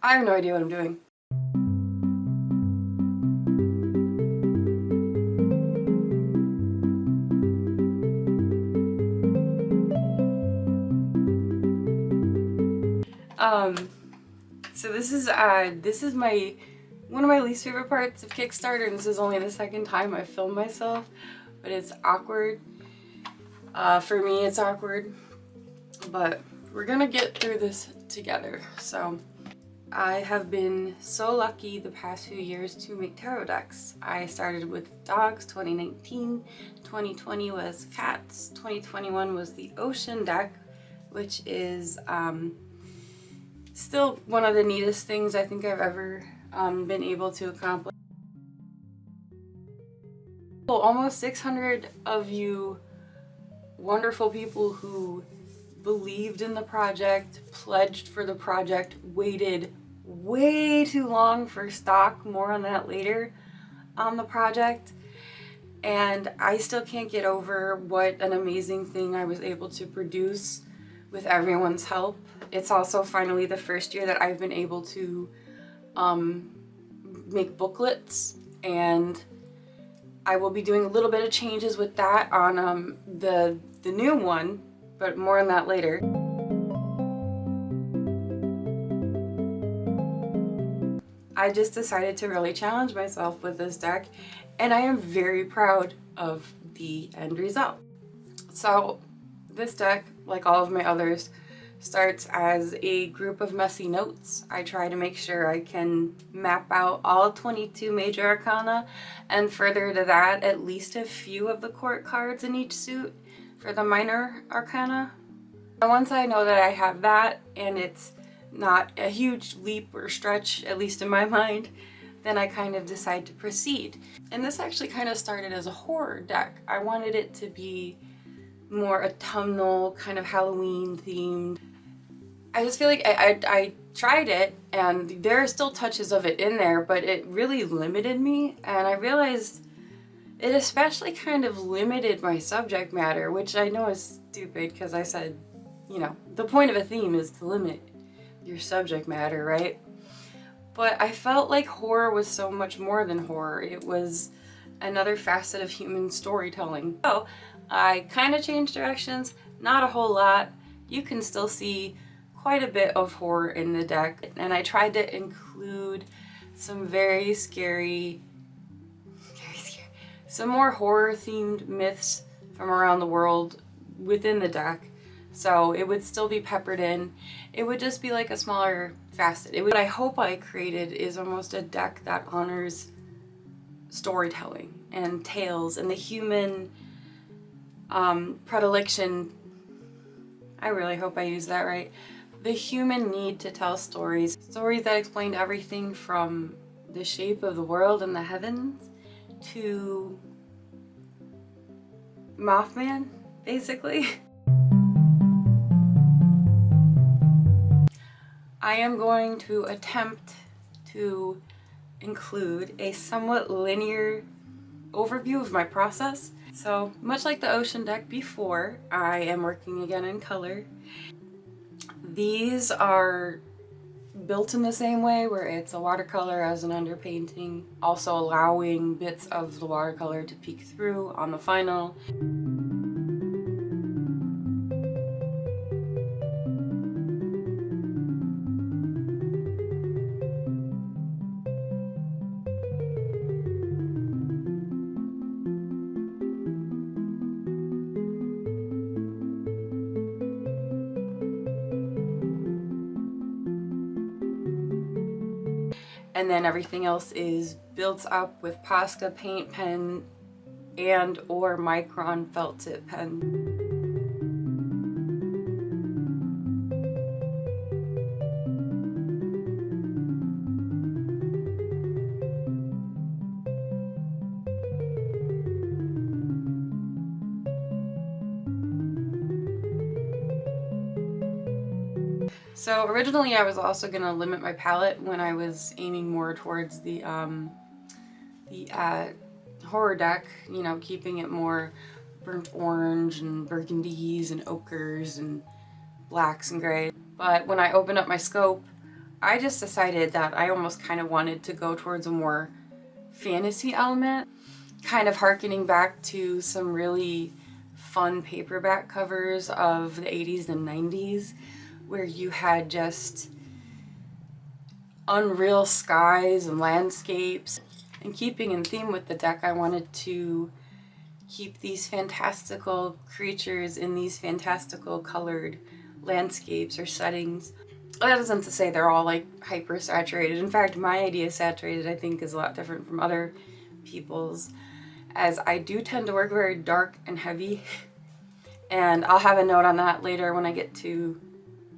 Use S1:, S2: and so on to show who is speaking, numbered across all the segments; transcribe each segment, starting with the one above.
S1: I have no idea what I'm doing. So this is my one of my least favorite parts of Kickstarter, and this is only the second time I filmed myself, but it's awkward. For me, it's awkward, but we're gonna get through this together. So I have been so lucky the past few years to make tarot decks. I started with dogs 2019, 2020 was cats, 2021 was the ocean deck, which is still one of the neatest things I think I've ever been able to accomplish. Almost 600 of you wonderful people who believed in the project, pledged for the project, waited way too long for stock, more on that later, on the project. And I still can't get over what an amazing thing I was able to produce with everyone's help. It's also finally the first year that I've been able to make booklets, and I will be doing a little bit of changes with that on the new one, but more on that later. I just decided to really challenge myself with this deck, and I am very proud of the end result. So this deck, like all of my others, starts as a group of messy notes. I try to make sure I can map out all 22 major arcana, and further to that, at least a few of the court cards in each suit for the minor arcana. And once I know that I have that, and it's not a huge leap or stretch, at least in my mind, then I kind of decide to proceed. And this actually kind of started as a horror deck. I wanted it to be more autumnal, kind of Halloween themed. I just feel like I tried it, and there are still touches of it in there, but it really limited me, and I realized it especially kind of limited my subject matter, which I know is stupid because I said, you know, the point of a theme is to limit your subject matter, right? But I felt like horror was so much more than horror. It was another facet of human storytelling. So I kind of changed directions, not a whole lot. You can still see quite a bit of horror in the deck, and I tried to include some very scary, some more horror themed myths from around the world within the deck. So it would still be peppered in. It would just be like a smaller facet. What I hope I created is almost a deck that honors storytelling and tales and the human predilection. I really hope I use that right. The human need to tell stories. Stories that explained everything from the shape of the world and the heavens to Mothman, basically. I am going to attempt to include a somewhat linear overview of my process. So much like the ocean deck before, I am working again in color. These are built in the same way, where it's a watercolor as an underpainting, also allowing bits of the watercolor to peek through on the final. And then everything else is built up with Posca paint pen and or Micron felt tip pen. So originally I was also going to limit my palette when I was aiming more towards the horror deck, you know, keeping it more burnt orange and burgundies and ochres and blacks and grays. But when I opened up my scope, I just decided that I almost kind of wanted to go towards a more fantasy element, kind of harkening back to some really fun paperback covers of the 80s and 90s where you had just unreal skies and landscapes. And keeping in theme with the deck, I wanted to keep these fantastical creatures in these fantastical colored landscapes or settings. That isn't to say they're all like hyper saturated. In fact, my idea of saturated I think is a lot different from other people's, as I do tend to work very dark and heavy. And I'll have a note on that later when I get to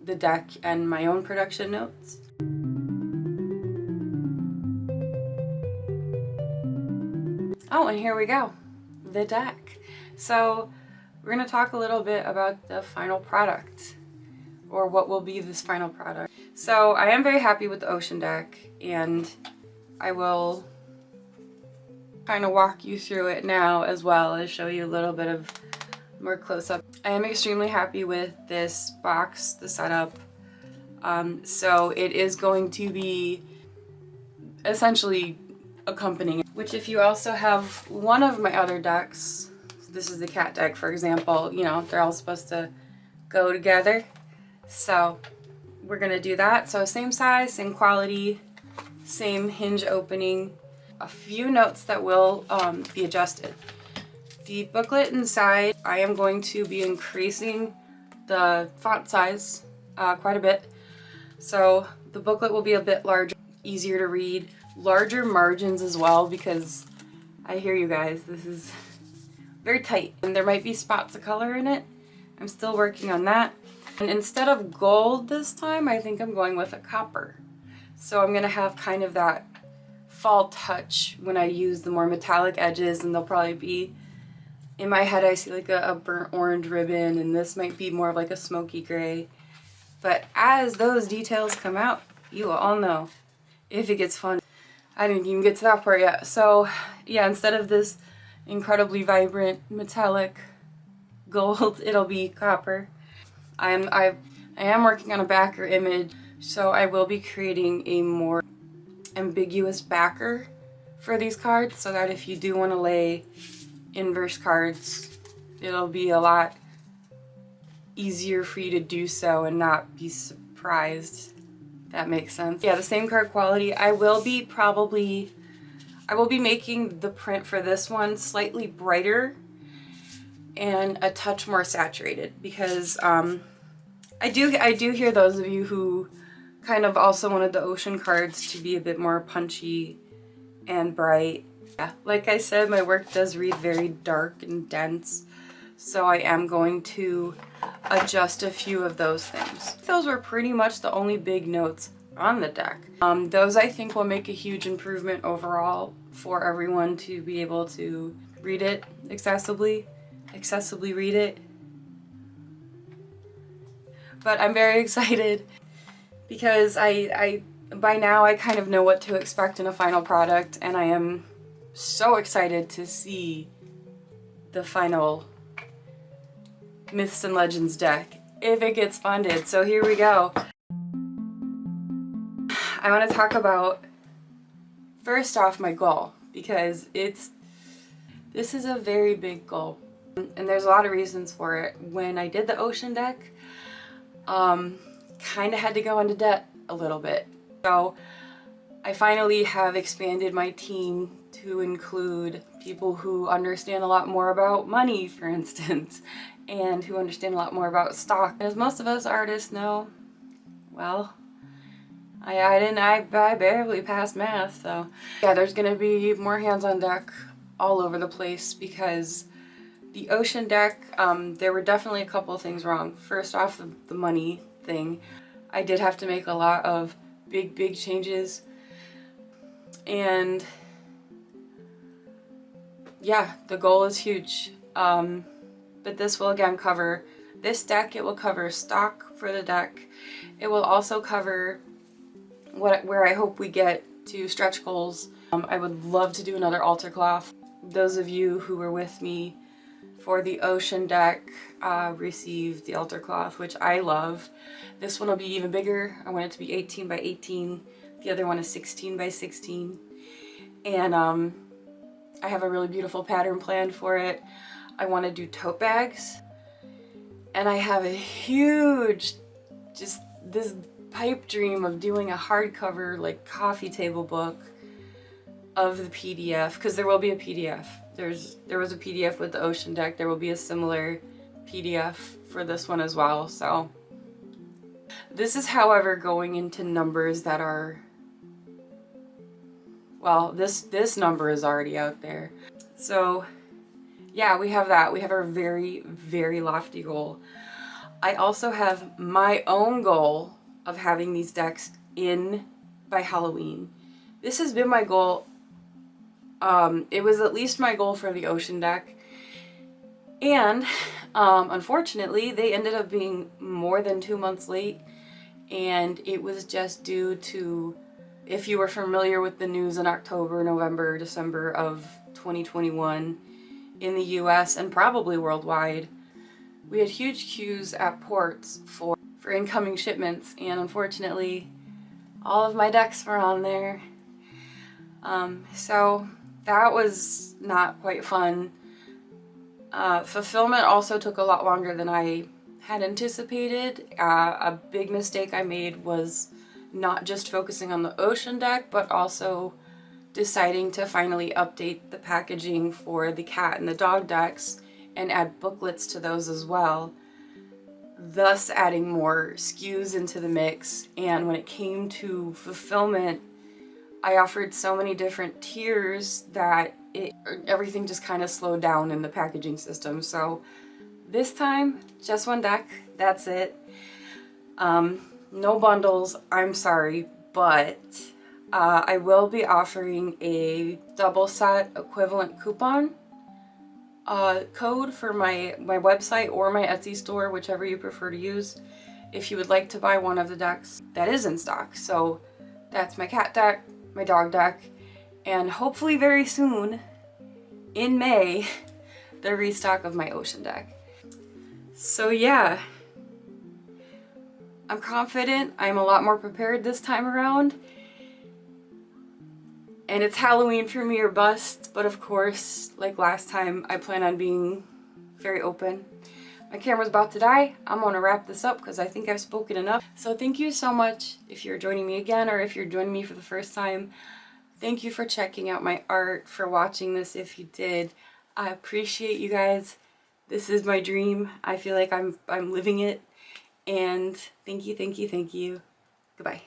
S1: the deck and my own production notes. Oh, and here we go, the deck. So we're going to talk a little bit about the final product, or what will be this final product. So I am very happy with the ocean deck, and I will kind of walk you through it now as well as show you a little bit of more close-up. I am extremely happy with this box, the setup. So it is going to be essentially accompanying, which if you also have one of my other decks, this is the cat deck for example, you know, they're all supposed to go together. So we're gonna do that. So same size, same quality, same hinge opening. A few notes that will be adjusted. The booklet inside, I am going to be increasing the font size quite a bit. So the booklet will be a bit larger, easier to read, larger margins as well, because I hear you guys, this is very tight and there might be spots of color in it. I'm still working on that. And instead of gold this time, I think I'm going with a copper. So I'm gonna have kind of that fall touch when I use the more metallic edges, and they'll probably be, in my head I see like a burnt orange ribbon, and this might be more of like a smoky gray. But as those details come out, you will all know if it gets fun. I didn't even get to that part yet. So yeah, instead of this incredibly vibrant metallic gold, it'll be copper. I am working on a backer image, so I will be creating a more ambiguous backer for these cards, so that if you do want to lay inverse cards, it'll be a lot easier for you to do so and not be surprised. That makes sense. Yeah, the same card quality. I will be making the print for this one slightly brighter and a touch more saturated, because I do hear those of you who kind of also wanted the ocean cards to be a bit more punchy and bright. Yeah, like I said, my work does read very dark and dense, so I am going to adjust a few of those things. Those were pretty much the only big notes on the deck. Those I think will make a huge improvement overall for everyone to be able to read it accessibly read it. But I'm very excited because I by now I kind of know what to expect in a final product, and I am so excited to see the final Myths and Legends deck if it gets funded. So here we go. I want to talk about, first off, my goal, because this is a very big goal, and there's a lot of reasons for it. When I did the ocean deck, kind of had to go into debt a little bit. So I finally have expanded my team to include people who understand a lot more about money, for instance, and who understand a lot more about stock. As most of us artists know, well, I barely passed math, so yeah, there's gonna be more hands on deck all over the place, because the ocean deck, there were definitely a couple of things wrong. First off, the money thing. I did have to make a lot of big changes, and yeah, the goal is huge. But this will again cover this deck. It will cover stock for the deck. It will also cover where I hope we get to stretch goals. I would love to do another altar cloth. Those of you who were with me for the ocean deck received the altar cloth, which I love. This one will be even bigger. I want it to be 18 by 18. The other one is 16 by 16. And I have a really beautiful pattern planned for it. I want to do tote bags. And I have a huge, just this pipe dream of doing a hardcover, like, coffee table book of the PDF, because there will be a PDF. There was a PDF with the ocean deck. There will be a similar PDF for this one as well. So this is, however, going into numbers that are, well, this number is already out there. So yeah, we have that. We have our very, very lofty goal. I also have my own goal of having these decks in by Halloween. This has been my goal. It was at least my goal for the ocean deck. And unfortunately, they ended up being more than 2 months late. And it was just due to, if you were familiar with the news in October, November, December of 2021 in the US and probably worldwide, we had huge queues at ports for incoming shipments, and unfortunately all of my decks were on there. So that was not quite fun. Fulfillment also took a lot longer than I had anticipated. A big mistake I made was not just focusing on the ocean deck, but also deciding to finally update the packaging for the cat and the dog decks and add booklets to those as well, thus adding more SKUs into the mix. And when it came to fulfillment, I offered so many different tiers that everything just kind of slowed down in the packaging system. So this time, just one deck, that's it. No bundles, I'm sorry, but I will be offering a double set equivalent coupon code for my website or my Etsy store, whichever you prefer to use, if you would like to buy one of the decks that is in stock. So that's my cat deck, my dog deck, and hopefully very soon, in May, the restock of my ocean deck. So yeah, I'm confident. I'm a lot more prepared this time around. And it's Halloween for me or bust, but of course, like last time, I plan on being very open. My camera's about to die. I'm gonna wrap this up because I think I've spoken enough. So thank you so much if you're joining me again, or if you're joining me for the first time. Thank you for checking out my art, for watching this if you did. I appreciate you guys. This is my dream. I feel like I'm living it. And thank you, thank you, thank you. Goodbye.